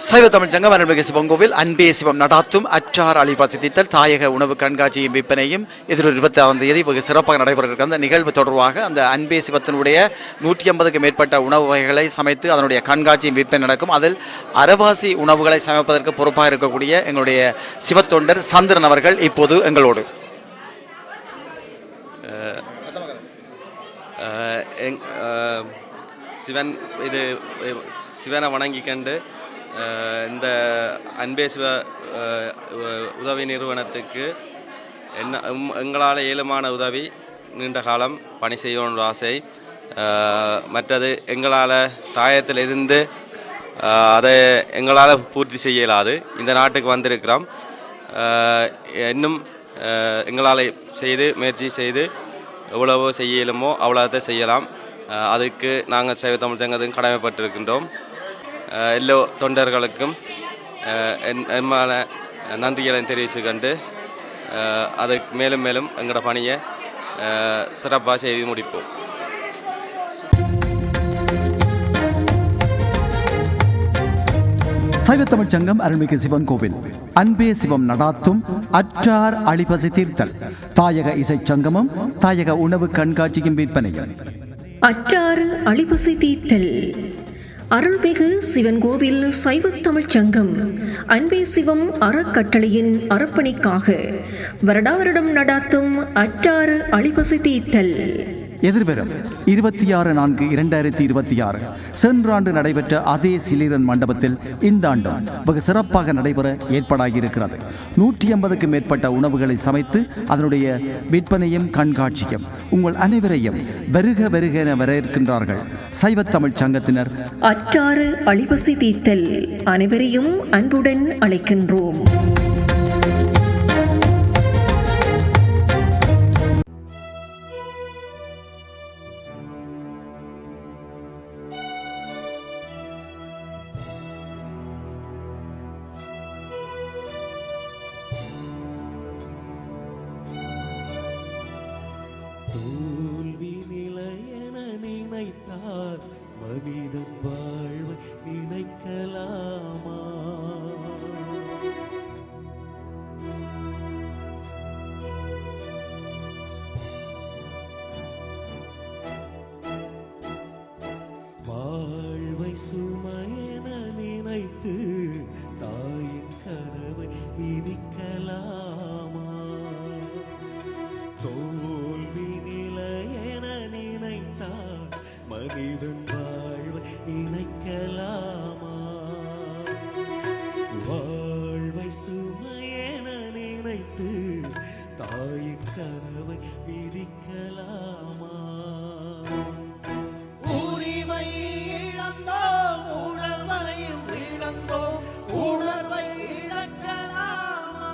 சைவ தமிழ் சங்கம் அருள்மிகு சிவங்கோவில் அன்பே சிவம் நடாத்தும் அற்றார் அழிவாசித்தல் தாயக உணவு கண்காட்சியும் விற்பனையும் எதிர்வரும் 26ஆம் தேதி வெகு சிறப்பாக நடைபெற இருக்க அந்த நிகழ்வு தொடர்பாக அந்த அன்பே சிவத்தினுடைய 150க்கும் மேற்பட்ட உணவு வகைகளை சமைத்து அதனுடைய கண்காட்சியும் விற்பனை நடக்கும். அதில் அரவாசி உணவுகளை சமைப்பதற்கு பொறுப்பாக இருக்கக்கூடிய எங்களுடைய சிவத்தொண்டர் சந்திரன் அவர்கள் இப்போது எங்களோடு. சிவன் இது சிவனை வணங்கி கண்டு இந்த அன்பே சிவ உதவி நிறுவனத்துக்கு எங்களால் இயலுமான உதவி நீண்ட காலம் பணி செய்யணுன்ற ஆசை. மற்றது எங்களால் தாயத்திலிருந்து அதை எங்களால் பூர்த்தி செய்ய இயலாது. இந்த நாட்டுக்கு வந்திருக்கிறோம். இன்னும் எங்களால் முயற்சி செய்து எவ்வளவோ செய்ய இயலுமோ அவ்வளோத்தை செய்யலாம். அதுக்கு நாங்கள் சைவ தமிழ் சங்கத்துக்கு கடமைப்பட்டிருக்கின்றோம். எல்லோ தொண்டர்களுக்கும் எம்மான நன்றிகளை தெரிவித்து கண்டு அதுக்கு மேலும் மேலும் எங்களோட பணியை சிறப்பாக செய்து முடிப்போம். சைவ தமிழ் சங்கம் அருள்மிகு சிவன் கோவில் அன்பே சிவம் நடாத்தும் அற்றார் அழிபசி தீர்த்தல் தாயக இசை சங்கமும் தாயக உணவு கண்காட்சியும் விற்பனையும். அற்றாறு அழிபசி தீர்த்தல் அருள்மிகு சிவன் கோவில் சைவ தமிழ் சங்கம் அன்பே சிவம் அறக்கட்டளையின் அர்ப்பணிக்காக வருடாவருடம் நடாத்தும் அற்றாறு அழிபசி தீர்த்தல் எதிர்வரும் 26/4/2026 சென்ற ஆண்டு நடைபெற்ற அதே சிலீரன் மண்டபத்தில் இந்த ஆண்டும் வெகு சிறப்பாக நடைபெற ஏற்பாடாகியிருக்கிறது. 150க்கும் மேற்பட்ட உணவுகளை சமைத்து அதனுடைய விற்பனையும் கண்காட்சியும் உங்கள் அனைவரையும் வருக வருக என வரவேற்கின்றார்கள் சைவ தமிழ் சங்கத்தினர். அற்றாறு அழிபசி தீர்த்தல் அனைவரையும் அன்புடன் அழைக்கின்றோம். தோல்வி நிலையென நினைத்தார் மனிதன் வாழ்வை நினைக்கலாமா? வாழ்வை சுமையென நினைத்து தாயின் கதவை மிதிக்கலாமா? தோல்வி நிலையென நினைத்தார் மனிதன் வாழ்வை நினைக்கலாமா? வாழ்வை சுமையென நினைத்து தாயின் கதவை விதிக்கலாமா? உரிமை இழந்தோம், உணர்வையும் இழந்தோம், உணர்வை இழக்கலாமா?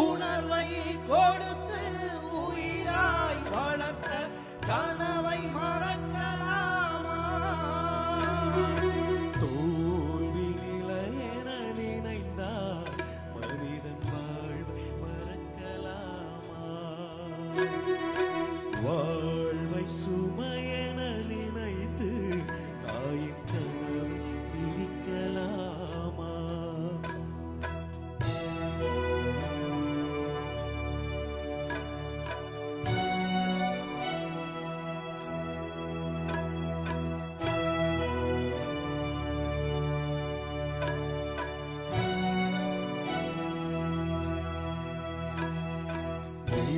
உணர்வை கொடுத்து உயிராய் வளர்த்த கனவை மறக்கலாமா? தோல்வி நிலையென நினைந்தார் மனிதன் வாழ்வை மறக்கலாமா? வாழ்வை சுமையென நினைத்து தாயின் கனவை விதிக்கலாமா?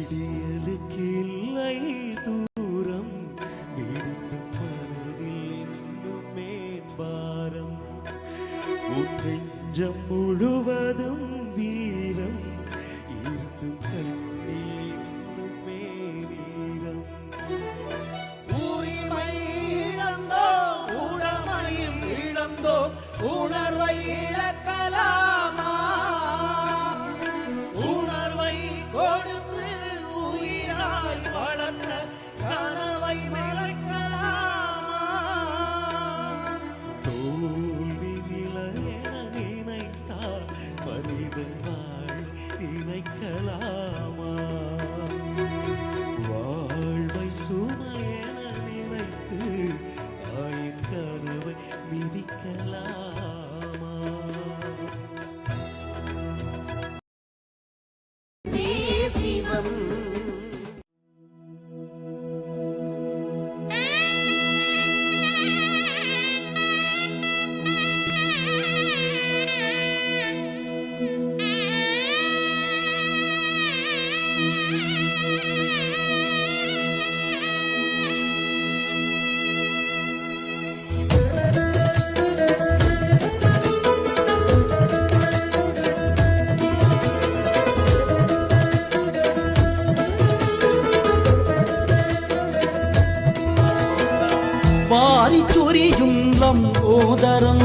விடியலுக்கில்லை தூரம் விடுத்து மனதில் இன்னும் மேற்பாரம் உன் நெஞ்சம் முழுவதும் வீரம் இருந்தும் கண்ணில் இன்னும் மேரீரம். உரிமை இழந்தோம், உடமையும் இழந்தோம், உணர்வை இழக்கலாமா? உணர்வை கொடுத்து உயிராய் வளர்த்த கனவை மறக்கலாமா? தோல்வி நிலையென நினைத்தார் மனிதன் வாழ்வை நினைக்கலாமா? வாழ்வை சுமையென நினைத்து தாயின் கனவை மிதிக்கலாம். லம்போதரம்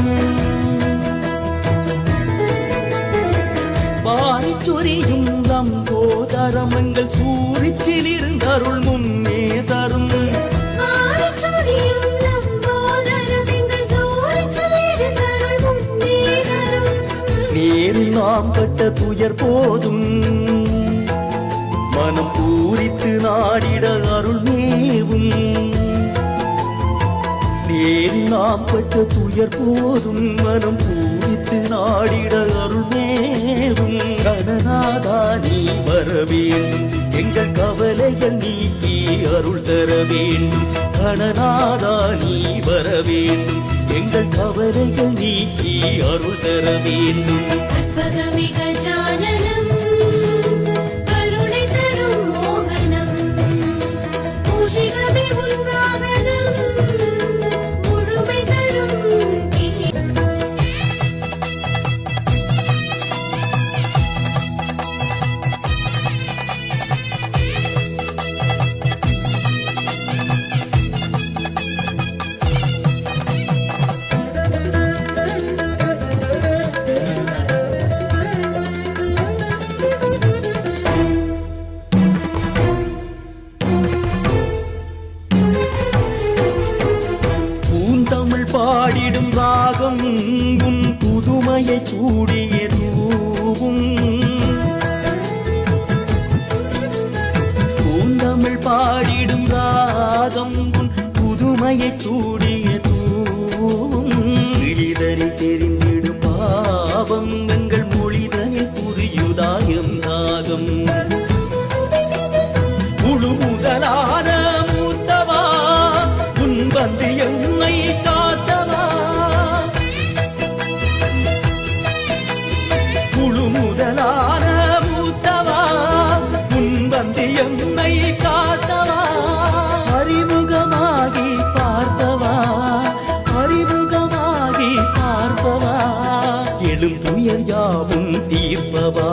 வாரிச்சொரியும் லம்போதரம் எங்கள் சூரிச்சில் இருந்தருள் முன்னே தரும் நேரில் நாம் பட்ட துயர் போதும் மனம் பூரித்து நாடிட அருள் மேவும் நேரில் நாம் பட்ட துயர் போதும் மனம் பூரித்து நாடிட அருள் மேவும் கணநாதா நீ வர வேண்டும் எங்கள் கவலைகள் நீக்கி அருள் தர வேண்டும் கணநாதா நீ வர வேண்டும் எங்கள் கவலைகள் நீக்கி அருள் தர வேண்டும் பாடிடும் ராகம் உன் புதுமையை சூடிய தூவும் பூந்தமிழ் பாடிடும் ராகம் உன் புதுமையை சூடிய தூவும் இழிதறி தெரிந்திடும் பாவம் எங்கள் மொழிதனில் புரியுதாயம் ராகம் முழு முதலான மூத்தவா உன் வந்து எம்மை காத்தவா முழு முதலான மூத்தவா உன் வந்து எம்மை காத்தவா அறிமுகமாகி பார்ப்பவா அறிமுகமாகி பார்ப்பவா எழும் துயர் யாவும் தீர்ப்பவா